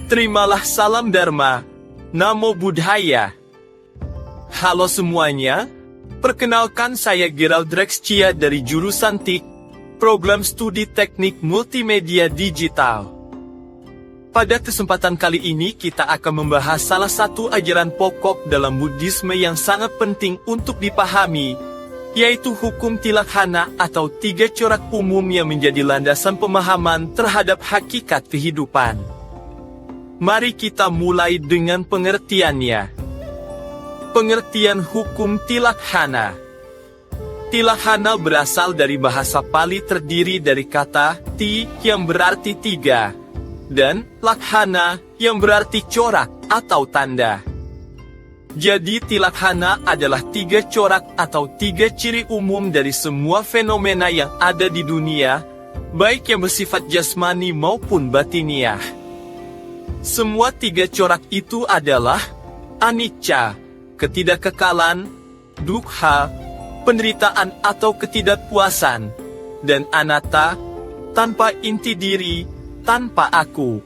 Terimalah salam Dharma, Namo Buddhaya. Halo semuanya, perkenalkan saya Gerald Rexcia dari jurusan TIK, Program Studi Teknik Multimedia Digital. Pada kesempatan kali ini kita akan membahas salah satu ajaran pokok dalam Buddhisme yang sangat penting untuk dipahami, yaitu hukum tilakhana atau 3 corak umum yang menjadi landasan pemahaman terhadap hakikat kehidupan. Mari kita mulai dengan pengertiannya. Pengertian hukum tilakhana. Tilakhana berasal dari bahasa Pali terdiri dari kata ti yang berarti 3 dan lakhana yang berarti corak atau tanda. Jadi tilakhana adalah 3 corak atau 3 ciri umum dari semua fenomena yang ada di dunia, baik yang bersifat jasmani maupun batiniah. Semua 3 corak itu adalah anicca, ketidakkekalan, dukkha, penderitaan atau ketidakpuasan, dan anatta, tanpa inti diri, tanpa aku.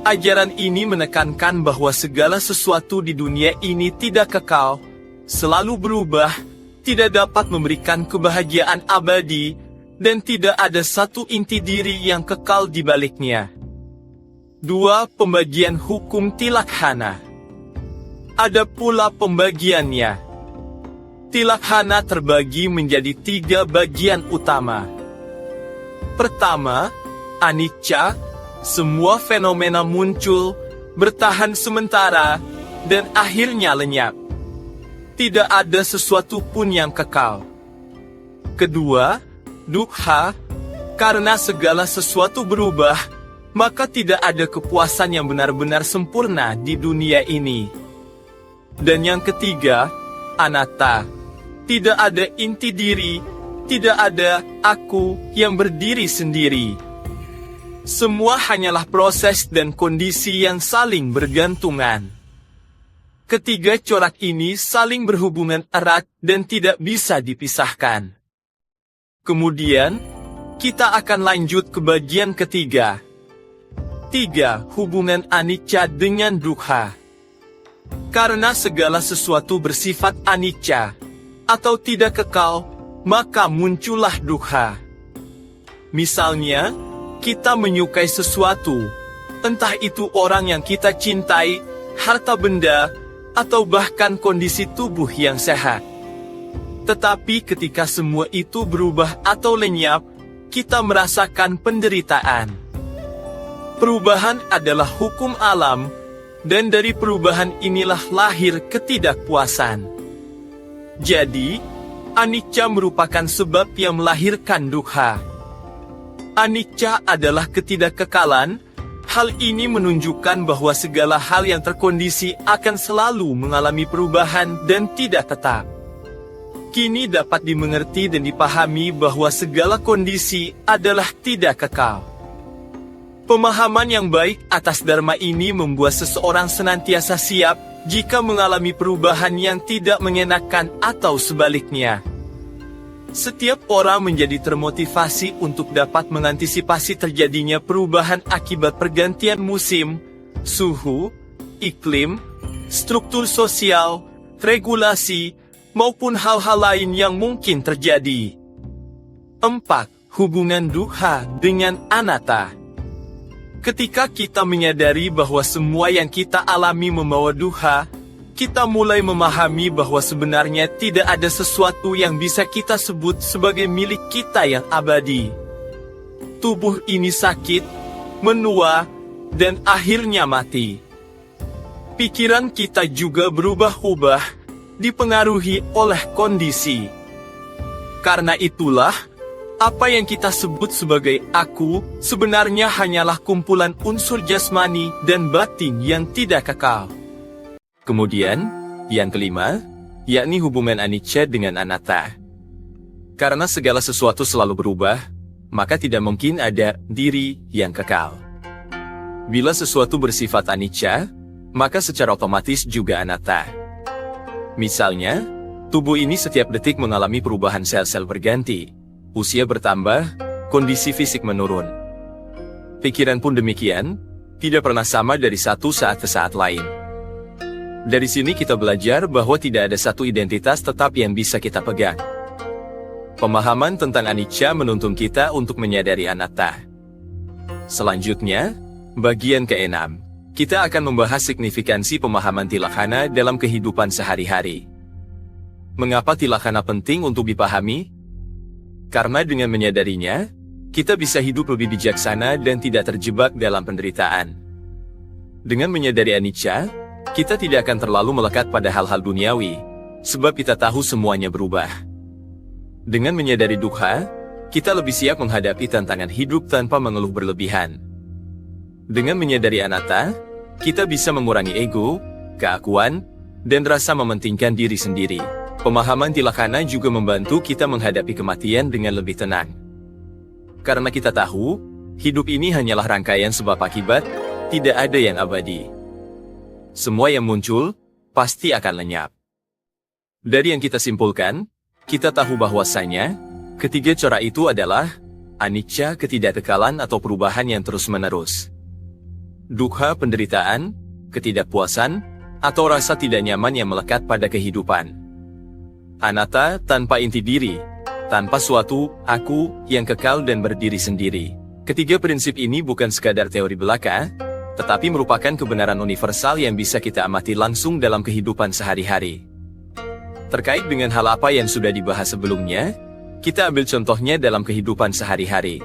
Ajaran ini menekankan bahwa segala sesuatu di dunia ini tidak kekal, selalu berubah, tidak dapat memberikan kebahagiaan abadi, dan tidak ada satu inti diri yang kekal di baliknya. 2. Pembagian hukum tilakhana. Ada pula pembagiannya. Tilakhana terbagi menjadi 3 bagian utama. Pertama, anicca, semua fenomena muncul, bertahan sementara, dan akhirnya lenyap. Tidak ada sesuatu pun yang kekal. Kedua, dukkha, karena segala sesuatu berubah, maka tidak ada kepuasan yang benar-benar sempurna di dunia ini. Dan yang ketiga, anatta. Tidak ada inti diri, tidak ada aku yang berdiri sendiri. Semua hanyalah proses dan kondisi yang saling bergantungan. Ketiga corak ini saling berhubungan erat dan tidak bisa dipisahkan. Kemudian, kita akan lanjut ke bagian ketiga. 3. Hubungan anicca dengan dukkha. Karena segala sesuatu bersifat anicca, atau tidak kekal, maka muncullah dukkha. Misalnya, kita menyukai sesuatu, entah itu orang yang kita cintai, harta benda, atau bahkan kondisi tubuh yang sehat. Tetapi ketika semua itu berubah atau lenyap, kita merasakan penderitaan. Perubahan adalah hukum alam, dan dari perubahan inilah lahir ketidakpuasan. Jadi, anicca merupakan sebab yang melahirkan dukkha. Anicca adalah ketidakkekalan. Hal ini menunjukkan bahwa segala hal yang terkondisi akan selalu mengalami perubahan dan tidak tetap. Kini dapat dimengerti dan dipahami bahwa segala kondisi adalah tidak kekal. Pemahaman yang baik atas Dharma ini membuat seseorang senantiasa siap jika mengalami perubahan yang tidak mengenakan atau sebaliknya. Setiap orang menjadi termotivasi untuk dapat mengantisipasi terjadinya perubahan akibat pergantian musim, suhu, iklim, struktur sosial, regulasi, maupun hal-hal lain yang mungkin terjadi. 4. Hubungan dukkha dengan anatta. Ketika kita menyadari bahwa semua yang kita alami membawa dukkha, kita mulai memahami bahwa sebenarnya tidak ada sesuatu yang bisa kita sebut sebagai milik kita yang abadi. Tubuh ini sakit, menua, dan akhirnya mati. Pikiran kita juga berubah-ubah, dipengaruhi oleh kondisi. Karena itulah, apa yang kita sebut sebagai aku, sebenarnya hanyalah kumpulan unsur jasmani dan batin yang tidak kekal. Kemudian, yang kelima, yakni hubungan anicca dengan anatta. Karena segala sesuatu selalu berubah, maka tidak mungkin ada diri yang kekal. Bila sesuatu bersifat anicca, maka secara otomatis juga anatta. Misalnya, tubuh ini setiap detik mengalami perubahan sel-sel berganti. Usia bertambah, kondisi fisik menurun. Pikiran pun demikian, tidak pernah sama dari satu saat ke saat lain. Dari sini kita belajar bahwa tidak ada satu identitas tetap yang bisa kita pegang. Pemahaman tentang anicca menuntun kita untuk menyadari anatta. Selanjutnya, bagian ke-6. Kita akan membahas signifikansi pemahaman tilaksana dalam kehidupan sehari-hari. Mengapa tilaksana penting untuk dipahami? Karena dengan menyadarinya, kita bisa hidup lebih bijaksana dan tidak terjebak dalam penderitaan. Dengan menyadari anicca, kita tidak akan terlalu melekat pada hal-hal duniawi, sebab kita tahu semuanya berubah. Dengan menyadari dukkha, kita lebih siap menghadapi tantangan hidup tanpa mengeluh berlebihan. Dengan menyadari anatta, kita bisa mengurangi ego, keakuan, dan rasa mementingkan diri sendiri. Pemahaman tilaksana juga membantu kita menghadapi kematian dengan lebih tenang. Karena kita tahu, hidup ini hanyalah rangkaian sebab akibat, tidak ada yang abadi. Semua yang muncul, pasti akan lenyap. Dari yang kita simpulkan, kita tahu bahwasanya, ketiga corak itu adalah anicca, ketidakkekalan atau perubahan yang terus-menerus. Dukkha, penderitaan, ketidakpuasan, atau rasa tidak nyaman yang melekat pada kehidupan. Anatta, tanpa inti diri, tanpa suatu aku yang kekal dan berdiri sendiri. Ketiga prinsip ini bukan sekadar teori belaka, tetapi merupakan kebenaran universal yang bisa kita amati langsung dalam kehidupan sehari-hari. Terkait dengan hal apa yang sudah dibahas sebelumnya, kita ambil contohnya dalam kehidupan sehari-hari.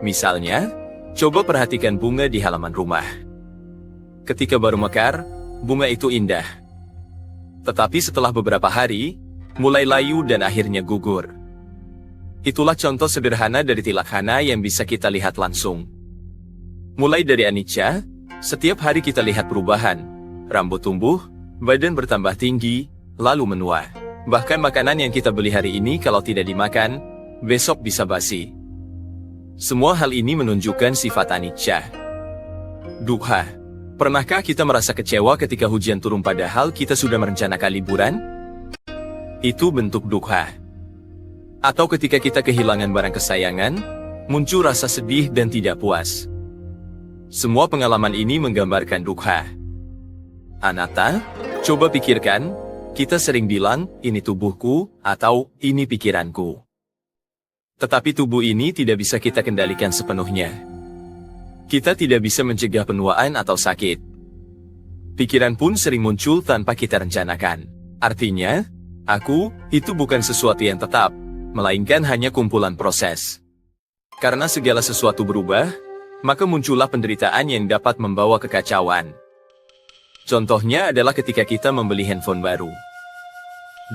Misalnya, coba perhatikan bunga di halaman rumah. Ketika baru mekar, bunga itu indah. Tetapi setelah beberapa hari, mulai layu dan akhirnya gugur. Itulah contoh sederhana dari tilaksana yang bisa kita lihat langsung. Mulai dari anicca, setiap hari kita lihat perubahan. Rambut tumbuh, badan bertambah tinggi, lalu menua. Bahkan makanan yang kita beli hari ini kalau tidak dimakan, besok bisa basi. Semua hal ini menunjukkan sifat anicca. Dukkha. Pernahkah kita merasa kecewa ketika hujan turun padahal kita sudah merencanakan liburan? Itu bentuk dukkha. Atau ketika kita kehilangan barang kesayangan, muncul rasa sedih dan tidak puas. Semua pengalaman ini menggambarkan dukkha. Anatta, coba pikirkan, kita sering bilang, ini tubuhku, atau ini pikiranku. Tetapi tubuh ini tidak bisa kita kendalikan sepenuhnya. Kita tidak bisa mencegah penuaan atau sakit. Pikiran pun sering muncul tanpa kita rencanakan. Artinya, aku, itu bukan sesuatu yang tetap, melainkan hanya kumpulan proses. Karena segala sesuatu berubah, maka muncullah penderitaan yang dapat membawa kekacauan. Contohnya adalah ketika kita membeli handphone baru.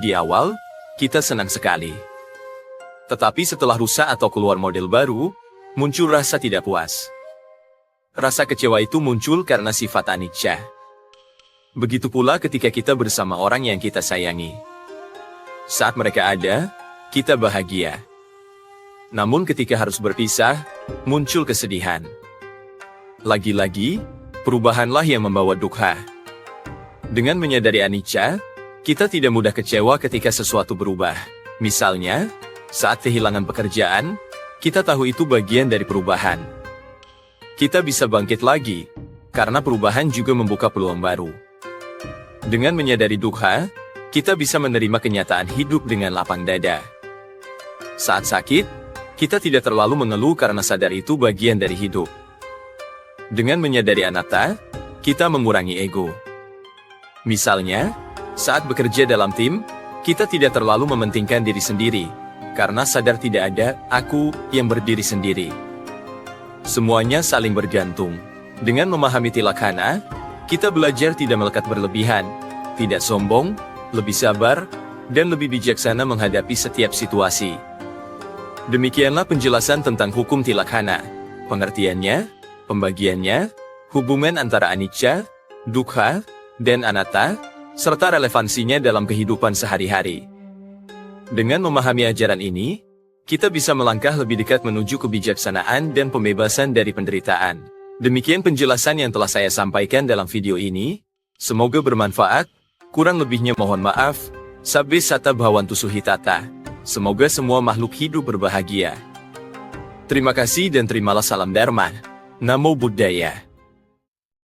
Di awal, kita senang sekali. Tetapi setelah rusak atau keluar model baru, muncul rasa tidak puas. Rasa kecewa itu muncul karena sifat anicca. Begitu pula ketika kita bersama orang yang kita sayangi. Saat mereka ada, kita bahagia. Namun ketika harus berpisah, muncul kesedihan. Lagi-lagi, perubahanlah yang membawa dukkha. Dengan menyadari anicca, kita tidak mudah kecewa ketika sesuatu berubah. Misalnya, saat kehilangan pekerjaan, kita tahu itu bagian dari perubahan. Kita bisa bangkit lagi, karena perubahan juga membuka peluang baru. Dengan menyadari dukkha, kita bisa menerima kenyataan hidup dengan lapang dada. Saat sakit, kita tidak terlalu mengeluh karena sadar itu bagian dari hidup. Dengan menyadari anatta, kita mengurangi ego. Misalnya, saat bekerja dalam tim, kita tidak terlalu mementingkan diri sendiri, karena sadar tidak ada aku yang berdiri sendiri. Semuanya saling bergantung. Dengan memahami tilaksana, kita belajar tidak melekat berlebihan, tidak sombong, lebih sabar, dan lebih bijaksana menghadapi setiap situasi. Demikianlah penjelasan tentang hukum tilaksana, pengertiannya, pembagiannya, hubungan antara anicca, dukkha, dan anatta, serta relevansinya dalam kehidupan sehari-hari. Dengan memahami ajaran ini, kita bisa melangkah lebih dekat menuju kebijaksanaan dan pembebasan dari penderitaan. Demikian penjelasan yang telah saya sampaikan dalam video ini. Semoga bermanfaat, kurang lebihnya mohon maaf. Sabbe Sata Bhavantu Sukhitata. Semoga semua makhluk hidup berbahagia. Terima kasih dan terimalah salam Dharma. Namo Buddhaya.